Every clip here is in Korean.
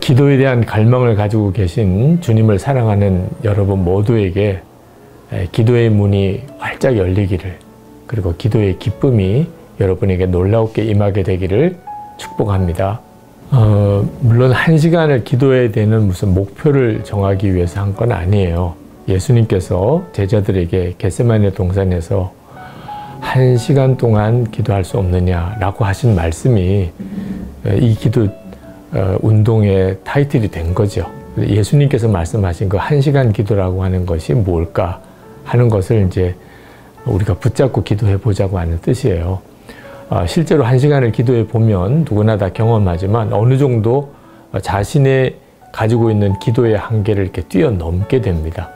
기도에 대한 갈망을 가지고 계신 주님을 사랑하는 여러분 모두에게 기도의 문이 활짝 열리기를, 그리고 기도의 기쁨이 여러분에게 놀랍게 임하게 되기를 축복합니다. 물론 1시간을 기도해야 되는 무슨 목표를 정하기 위해서 한 건 아니에요. 예수님께서 제자들에게 겟세마네 동산에서 1시간 동안 기도할 수 없느냐라고 하신 말씀이 이 기도 운동의 타이틀이 된 거죠. 예수님께서 말씀하신 그 1시간 기도라고 하는 것이 뭘까 하는 것을 이제 우리가 붙잡고 기도해 보자고 하는 뜻이에요. 실제로 1시간을 기도해 보면 누구나 다 경험하지만 어느 정도 자신의 가지고 있는 기도의 한계를 이렇게 뛰어넘게 됩니다.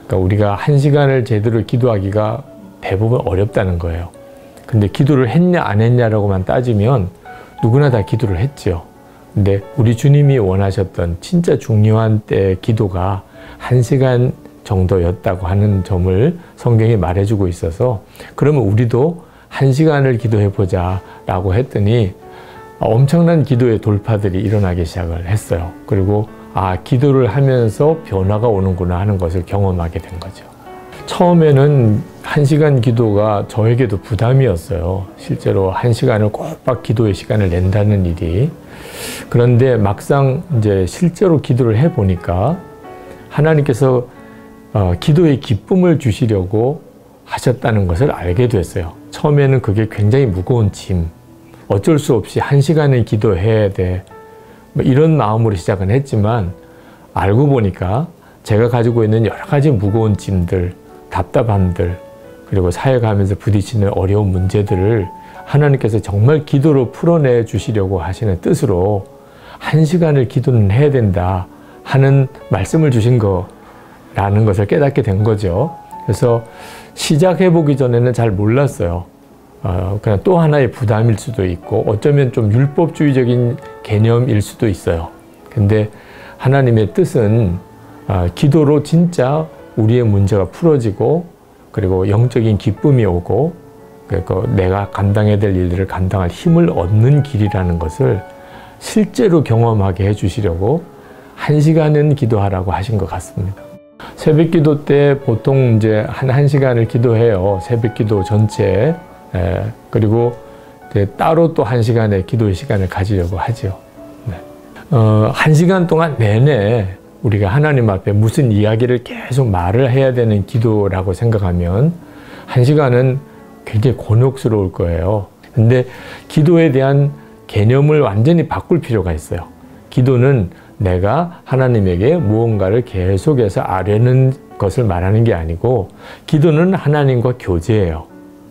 그러니까 우리가 1시간을 제대로 기도하기가 대부분 어렵다는 거예요. 근데 기도를 했냐 안 했냐라고만 따지면 누구나 다 기도를 했죠. 근데 우리 주님이 원하셨던 진짜 중요한 때의 기도가 1시간 정도였다고 하는 점을 성경이 말해주고 있어서, 그러면 우리도 1시간을 기도해보자 라고 했더니 엄청난 기도의 돌파들이 일어나기 시작을 했어요. 그리고 기도를 하면서 변화가 오는구나 하는 것을 경험하게 된 거죠. 처음에는 1시간 기도가 저에게도 부담이었어요. 실제로 1시간을 꼬박 기도의 시간을 낸다는 일이. 그런데 막상 이제 실제로 기도를 해보니까 하나님께서 기도의 기쁨을 주시려고 하셨다는 것을 알게 됐어요. 처음에는 그게 굉장히 무거운 짐, 어쩔 수 없이 1시간을 기도해야 돼, 이런 마음으로 시작은 했지만 알고 보니까 제가 가지고 있는 여러 가지 무거운 짐들, 답답함들, 그리고 살아가면서 부딪히는 어려운 문제들을 하나님께서 정말 기도로 풀어내 주시려고 하시는 뜻으로 1시간을 기도는 해야 된다 하는 말씀을 주신 거라는 것을 깨닫게 된 거죠. 그래서 시작해보기 전에는 잘 몰랐어요. 그냥 또 하나의 부담일 수도 있고 어쩌면 좀 율법주의적인 개념일 수도 있어요. 근데 하나님의 뜻은 기도로 진짜 우리의 문제가 풀어지고, 그리고 영적인 기쁨이 오고, 그러니까 내가 감당해야 될 일들을 감당할 힘을 얻는 길이라는 것을 실제로 경험하게 해주시려고 1시간은 기도하라고 하신 것 같습니다. 새벽 기도 때 보통 이제 한 1시간을 기도해요. 새벽 기도 전체에. 그리고 따로 또 1시간의 기도의 시간을 가지려고 하죠. 1시간 동안 내내 우리가 하나님 앞에 무슨 이야기를 계속 말을 해야 되는 기도라고 생각하면 1시간은 굉장히 곤혹스러울 거예요. 근데 기도에 대한 개념을 완전히 바꿀 필요가 있어요. 기도는 내가 하나님에게 무언가를 계속해서 아뢰는 것을 말하는 게 아니고, 기도는 하나님과 교제예요.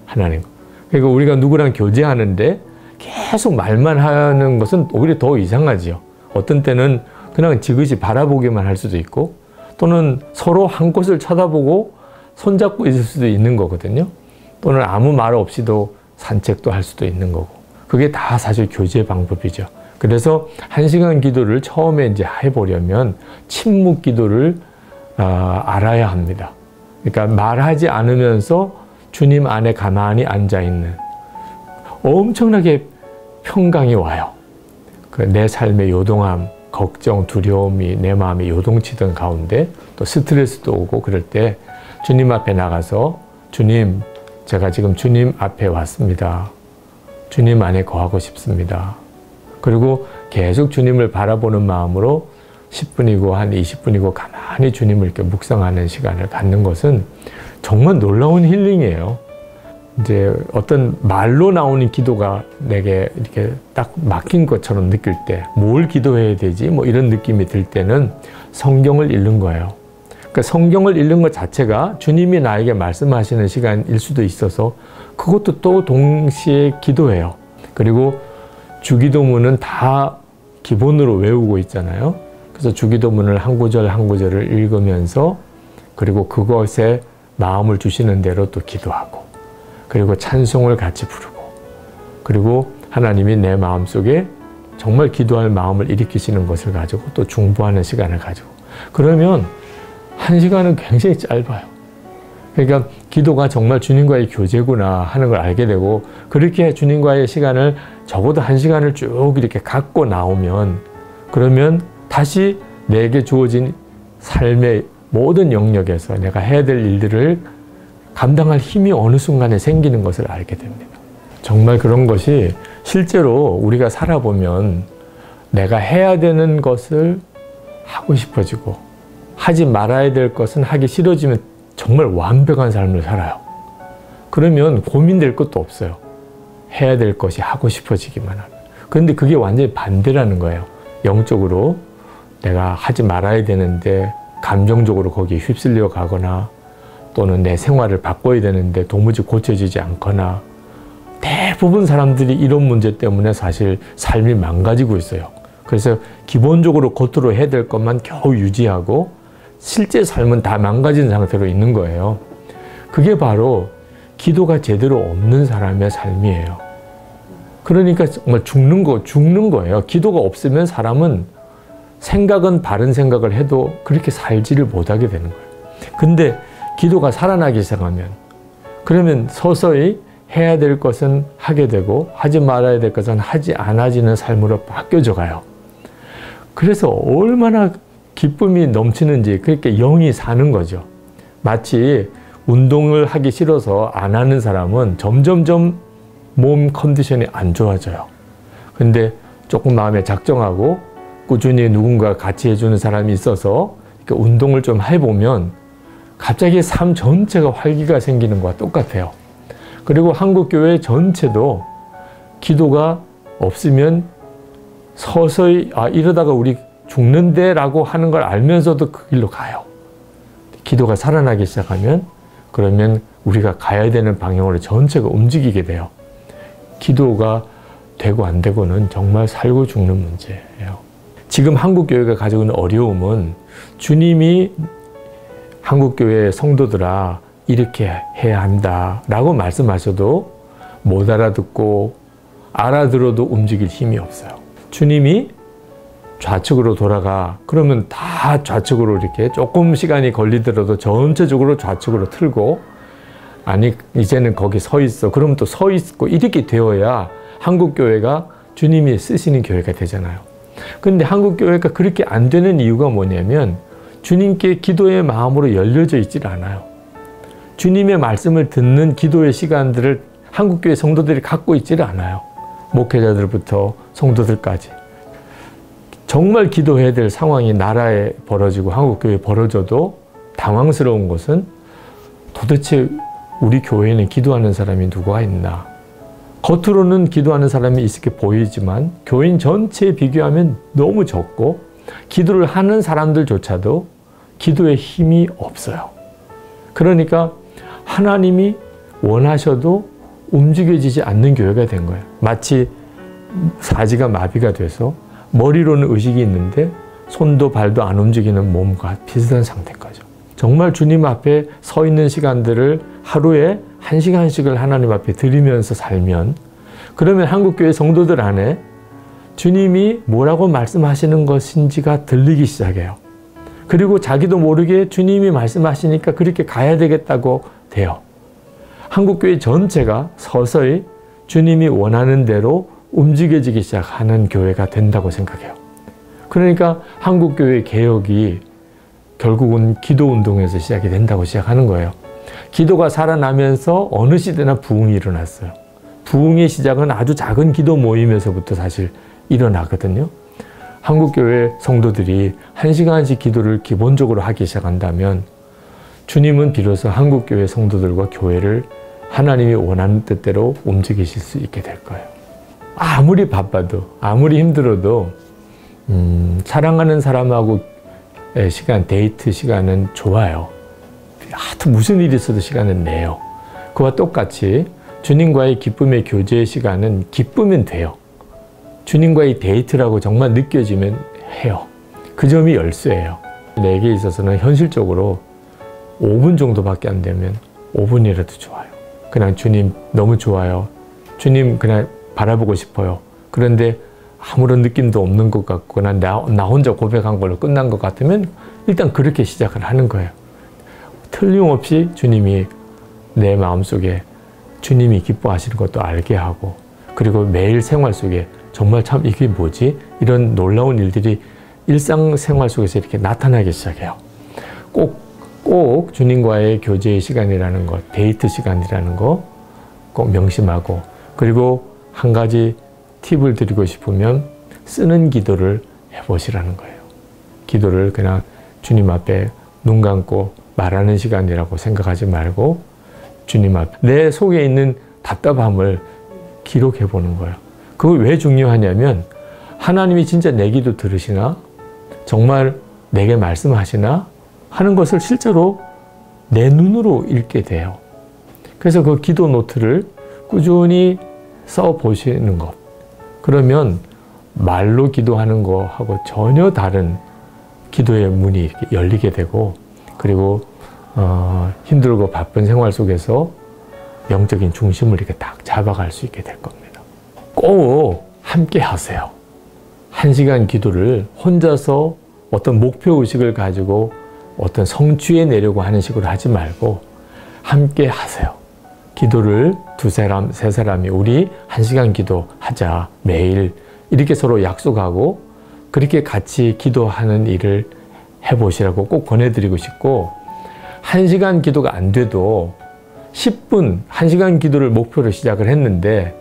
하나님과. 그러니까 우리가 누구랑 교제하는데 계속 말만 하는 것은 오히려 더 이상하지요. 어떤 때는 그냥 지그시 바라보기만 할 수도 있고, 또는 서로 한 곳을 쳐다보고 손잡고 있을 수도 있는 거거든요. 또는 아무 말 없이도 산책도 할 수도 있는 거고. 그게 다 사실 교제 방법이죠. 그래서 1시간 기도를 처음에 이제 해보려면 침묵 기도를 알아야 합니다. 그러니까 말하지 않으면서 주님 안에 가만히 앉아있는, 엄청나게 평강이 와요. 내 삶의 요동함, 걱정, 두려움이 내 마음에 요동치던 가운데 또 스트레스도 오고 그럴 때 주님 앞에 나가서, 주님, 제가 지금 주님 앞에 왔습니다. 주님 안에 거하고 싶습니다. 그리고 계속 주님을 바라보는 마음으로 10분이고 한 20분이고 가만히 주님을 이렇게 묵상하는 시간을 갖는 것은 정말 놀라운 힐링이에요. 이제 어떤 말로 나오는 기도가 내게 이렇게 딱 막힌 것처럼 느낄 때, 뭘 기도해야 되지? 뭐 이런 느낌이 들 때는 성경을 읽는 거예요. 그러니까 성경을 읽는 것 자체가 주님이 나에게 말씀하시는 시간일 수도 있어서 그것도 또 동시에 기도해요. 그리고 주기도문은 다 기본으로 외우고 있잖아요. 그래서 주기도문을 한 구절 한 구절을 읽으면서, 그리고 그것에 마음을 주시는 대로 또 기도하고, 그리고 찬송을 같이 부르고, 그리고 하나님이 내 마음속에 정말 기도할 마음을 일으키시는 것을 가지고 또 중보하는 시간을 가지고, 그러면 1시간은 굉장히 짧아요. 그러니까 기도가 정말 주님과의 교제구나 하는 걸 알게 되고, 그렇게 주님과의 시간을 적어도 1시간을 쭉 이렇게 갖고 나오면 그러면 다시 내게 주어진 삶의 모든 영역에서 내가 해야 될 일들을 감당할 힘이 어느 순간에 생기는 것을 알게 됩니다. 정말 그런 것이 실제로 우리가 살아보면 내가 해야 되는 것을 하고 싶어지고 하지 말아야 될 것은 하기 싫어지면 정말 완벽한 삶을 살아요. 그러면 고민될 것도 없어요. 해야 될 것이 하고 싶어지기만 하면. 그런데 그게 완전히 반대라는 거예요. 영적으로 내가 하지 말아야 되는데 감정적으로 거기에 휩쓸려 가거나 또는 내 생활을 바꿔야 되는데 도무지 고쳐지지 않거나 대부분 사람들이 이런 문제 때문에 사실 삶이 망가지고 있어요. 그래서 기본적으로 겉으로 해야 될 것만 겨우 유지하고 실제 삶은 다 망가진 상태로 있는 거예요. 그게 바로 기도가 제대로 없는 사람의 삶이에요. 그러니까 정말 죽는 거예요. 기도가 없으면 사람은 생각은 바른 생각을 해도 그렇게 살지를 못하게 되는 거예요. 근데 기도가 살아나기 시작하면 그러면 서서히 해야 될 것은 하게 되고 하지 말아야 될 것은 하지 않아지는 삶으로 바뀌어져 가요. 그래서 얼마나 기쁨이 넘치는지 그렇게 영이 사는 거죠. 마치 운동을 하기 싫어서 안 하는 사람은 점점점 몸 컨디션이 안 좋아져요. 근데 조금 마음에 작정하고 꾸준히 누군가 같이 해주는 사람이 있어서 운동을 좀 해보면 갑자기 삶 전체가 활기가 생기는 것과 똑같아요. 그리고 한국교회 전체도 기도가 없으면 서서히 이러다가 우리 죽는데 라고 하는 걸 알면서도 그 길로 가요. 기도가 살아나기 시작하면 그러면 우리가 가야 되는 방향으로 전체가 움직이게 돼요. 기도가 되고 안 되고는 정말 살고 죽는 문제예요. 지금 한국교회가 가지고 있는 어려움은 주님이 한국교회 성도들아 이렇게 해야 한다 라고 말씀하셔도 못 알아듣고 알아들어도 움직일 힘이 없어요. 주님이 좌측으로 돌아가 그러면 다 좌측으로 이렇게 조금 시간이 걸리더라도 전체적으로 좌측으로 틀고 아니 이제는 거기 서 있어 그럼 또 서 있고 이렇게 되어야 한국교회가 주님이 쓰시는 교회가 되잖아요. 근데 한국교회가 그렇게 안 되는 이유가 뭐냐면 주님께 기도의 마음으로 열려져 있질 않아요. 주님의 말씀을 듣는 기도의 시간들을 한국교회 성도들이 갖고 있질 않아요. 목회자들부터 성도들까지. 정말 기도해야 될 상황이 나라에 벌어지고 한국교회에 벌어져도 당황스러운 것은 도대체 우리 교회에는 기도하는 사람이 누가 있나. 겉으로는 기도하는 사람이 있게 보이지만 교인 전체에 비교하면 너무 적고 기도를 하는 사람들조차도 기도에 힘이 없어요. 그러니까 하나님이 원하셔도 움직여지지 않는 교회가 된 거예요. 마치 사지가 마비가 돼서 머리로는 의식이 있는데 손도 발도 안 움직이는 몸과 비슷한 상태인 거죠. 정말 주님 앞에 서 있는 시간들을 하루에 1시간씩을 하나님 앞에 드리면서 살면 그러면 한국교회 성도들 안에 주님이 뭐라고 말씀하시는 것인지가 들리기 시작해요. 그리고 자기도 모르게 주님이 말씀하시니까 그렇게 가야 되겠다고 돼요. 한국교회 전체가 서서히 주님이 원하는 대로 움직여지기 시작하는 교회가 된다고 생각해요. 그러니까 한국교회 개혁이 결국은 기도운동에서 시작이 된다고 시작하는 거예요. 기도가 살아나면서 어느 시대나 부흥이 일어났어요. 부흥의 시작은 아주 작은 기도 모임에서부터 사실 일어나거든요. 한국교회 성도들이 1시간씩 기도를 기본적으로 하기 시작한다면 주님은 비로소 한국교회 성도들과 교회를 하나님이 원하는 뜻대로 움직이실 수 있게 될 거예요. 아무리 바빠도 아무리 힘들어도 사랑하는 사람하고 시간, 데이트 시간은 좋아요. 하여튼 무슨 일이 있어도 시간은 내요. 그와 똑같이 주님과의 기쁨의 교제의 시간은 기쁘면 돼요. 주님과의 데이트라고 정말 느껴지면 해요. 그 점이 열쇠예요. 내게 있어서는 현실적으로 5분 정도밖에 안 되면 5분이라도 좋아요. 그냥 주님 너무 좋아요. 주님 그냥 바라보고 싶어요. 그런데 아무런 느낌도 없는 것 같고 나 혼자 고백한 걸로 끝난 것 같으면 일단 그렇게 시작을 하는 거예요. 틀림없이 주님이 내 마음속에 주님이 기뻐하시는 것도 알게 하고 그리고 매일 생활 속에 정말 참 이게 뭐지? 이런 놀라운 일들이 일상생활 속에서 이렇게 나타나기 시작해요. 꼭 주님과의 교제의 시간이라는 것, 데이트 시간이라는 거 꼭 명심하고, 그리고 한 가지 팁을 드리고 싶으면 쓰는 기도를 해보시라는 거예요. 기도를 그냥 주님 앞에 눈 감고 말하는 시간이라고 생각하지 말고 주님 앞에 내 속에 있는 답답함을 기록해 보는 거예요. 그거 왜 중요하냐면 하나님이 진짜 내 기도 들으시나? 정말 내게 말씀하시나? 하는 것을 실제로 내 눈으로 읽게 돼요. 그래서 그 기도 노트를 꾸준히 써 보시는 것. 그러면 말로 기도하는 거하고 전혀 다른 기도의 문이 이렇게 열리게 되고, 그리고 힘들고 바쁜 생활 속에서 영적인 중심을 이렇게 딱 잡아갈 수 있게 될 겁니다. 꼭 함께 하세요. 1시간 기도를 혼자서 어떤 목표 의식을 가지고 어떤 성취해 내려고 하는 식으로 하지 말고 함께 하세요. 기도를 2사람, 3사람이 우리 1시간 기도하자 매일 이렇게 서로 약속하고 그렇게 같이 기도하는 일을 해보시라고 꼭 권해드리고 싶고, 1시간 기도가 안 돼도 10분, 1시간 기도를 목표로 시작을 했는데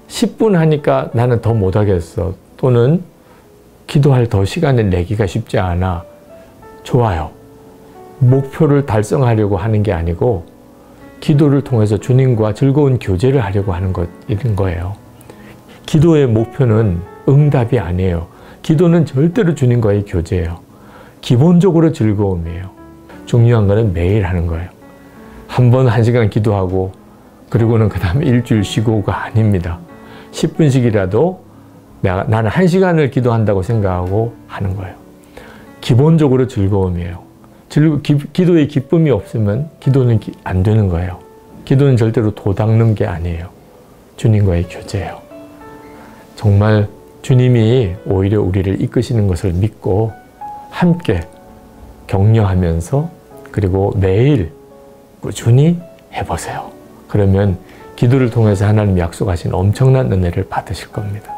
10분 하니까 나는 더 못하겠어, 또는 기도할 더 시간을 내기가 쉽지 않아. 좋아요. 목표를 달성하려고 하는 게 아니고 기도를 통해서 주님과 즐거운 교제를 하려고 하는 것인 거예요. 기도의 목표는 응답이 아니에요. 기도는 절대로 주님과의 교제예요. 기본적으로 즐거움이에요. 중요한 거는 매일 하는 거예요. 한 번 1시간 기도하고 그리고는 그 다음에 일주일 쉬고가 아닙니다. 10분씩이라도 나는 1시간을 기도한다고 생각하고 하는 거예요. 기본적으로 즐거움이에요. 기도에 기쁨이 없으면 기도는 안 되는 거예요. 기도는 절대로 도닦는 게 아니에요. 주님과의 교제예요. 정말 주님이 오히려 우리를 이끄시는 것을 믿고 함께 격려하면서 그리고 매일 꾸준히 해보세요. 그러면 기도를 통해서 하나님 약속하신 엄청난 은혜를 받으실 겁니다.